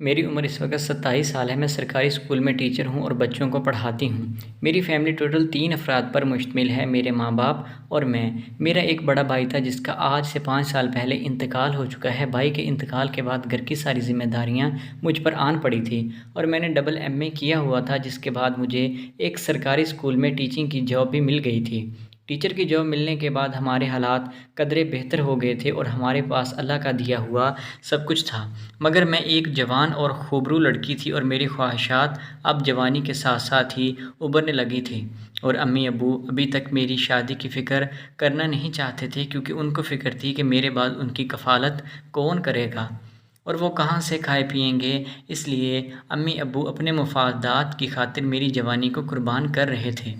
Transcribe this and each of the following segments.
میری عمر اس وقت 27 سال ہے۔ میں سرکاری اسکول میں ٹیچر ہوں اور بچوں کو پڑھاتی ہوں۔ میری فیملی ٹوٹل 3 افراد پر مشتمل ہے، میرے ماں باپ اور میں۔ میرا ایک بڑا بھائی تھا جس کا آج سے 5 سال پہلے انتقال ہو چکا ہے۔ بھائی کے انتقال کے بعد گھر کی ساری ذمہ داریاں مجھ پر آن پڑی تھیں اور میں نے ڈبل ایم اے کیا ہوا تھا، جس کے بعد مجھے ایک سرکاری اسکول میں ٹیچنگ کی جاب بھی مل گئی تھی۔ ٹیچر کی جاب ملنے کے بعد ہمارے حالات قدرے بہتر ہو گئے تھے اور ہمارے پاس اللہ کا دیا ہوا سب کچھ تھا، مگر میں ایک جوان اور خوبرو لڑکی تھی اور میری خواہشات اب جوانی کے ساتھ ساتھ ہی ابھرنے لگی تھیں، اور امی ابو ابھی تک میری شادی کی فکر کرنا نہیں چاہتے تھے، کیونکہ ان کو فکر تھی کہ میرے بعد ان کی کفالت کون کرے گا اور وہ کہاں سے کھائے پئیں گے۔ اس لیے امی ابو اپنے مفادات کی خاطر میری جوانی کو قربان کر رہے تھے۔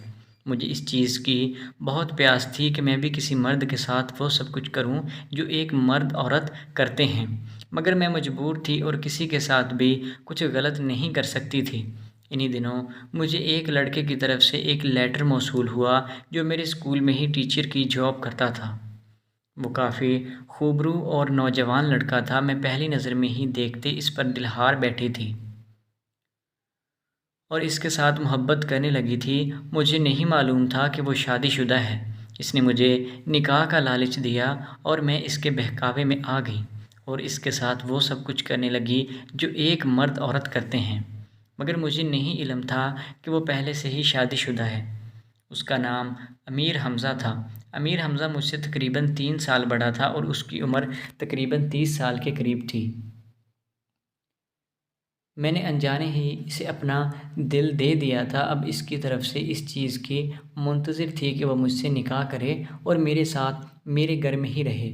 مجھے اس چیز کی بہت پیاس تھی کہ میں بھی کسی مرد کے ساتھ وہ سب کچھ کروں جو ایک مرد عورت کرتے ہیں، مگر میں مجبور تھی اور کسی کے ساتھ بھی کچھ غلط نہیں کر سکتی تھی۔ انہی دنوں مجھے ایک لڑکے کی طرف سے ایک لیٹر موصول ہوا جو میرے اسکول میں ہی ٹیچر کی جاب کرتا تھا۔ وہ کافی خوبرو اور نوجوان لڑکا تھا۔ میں پہلی نظر میں ہی دیکھتے اس پر دل ہار بیٹھی تھی اور اس کے ساتھ محبت کرنے لگی تھی۔ مجھے نہیں معلوم تھا کہ وہ شادی شدہ ہے۔ اس نے مجھے نکاح کا لالچ دیا اور میں اس کے بہکاوے میں آ گئی اور اس کے ساتھ وہ سب کچھ کرنے لگی جو ایک مرد عورت کرتے ہیں، مگر مجھے نہیں علم تھا کہ وہ پہلے سے ہی شادی شدہ ہے۔ اس کا نام امیر حمزہ تھا۔ امیر حمزہ مجھ سے تقریباً 3 سال بڑا تھا اور اس کی عمر تقریباً 30 سال کے قریب تھی۔ میں نے انجانے ہی اسے اپنا دل دے دیا تھا۔ اب اس کی طرف سے اس چیز کی منتظر تھی کہ وہ مجھ سے نکاح کرے اور میرے ساتھ میرے گھر میں ہی رہے،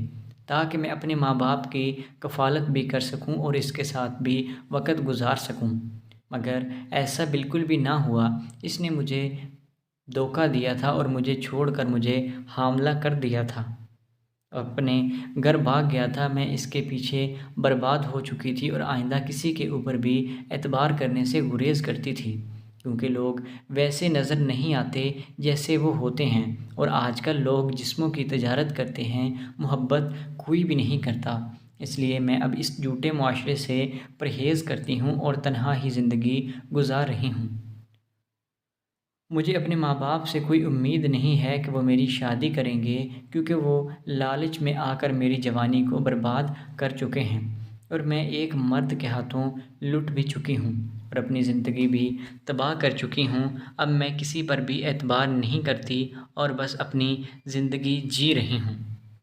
تاکہ میں اپنے ماں باپ کی کفالت بھی کر سکوں اور اس کے ساتھ بھی وقت گزار سکوں، مگر ایسا بالکل بھی نہ ہوا۔ اس نے مجھے دھوکہ دیا تھا اور مجھے چھوڑ کر مجھے حاملہ کر دیا تھا، اپنے گھر بھاگ گیا تھا۔ میں اس کے پیچھے برباد ہو چکی تھی اور آئندہ کسی کے اوپر بھی اعتبار کرنے سے گریز کرتی تھی، کیونکہ لوگ ویسے نظر نہیں آتے جیسے وہ ہوتے ہیں، اور آج کل لوگ جسموں کی تجارت کرتے ہیں، محبت کوئی بھی نہیں کرتا۔ اس لیے میں اب اس جھوٹے معاشرے سے پرہیز کرتی ہوں اور تنہا ہی زندگی گزار رہی ہوں۔ مجھے اپنے ماں باپ سے کوئی امید نہیں ہے کہ وہ میری شادی کریں گے، کیونکہ وہ لالچ میں آ کر میری جوانی کو برباد کر چکے ہیں اور میں ایک مرد کے ہاتھوں لٹ بھی چکی ہوں اور اپنی زندگی بھی تباہ کر چکی ہوں۔ اب میں کسی پر بھی اعتبار نہیں کرتی اور بس اپنی زندگی جی رہی ہوں۔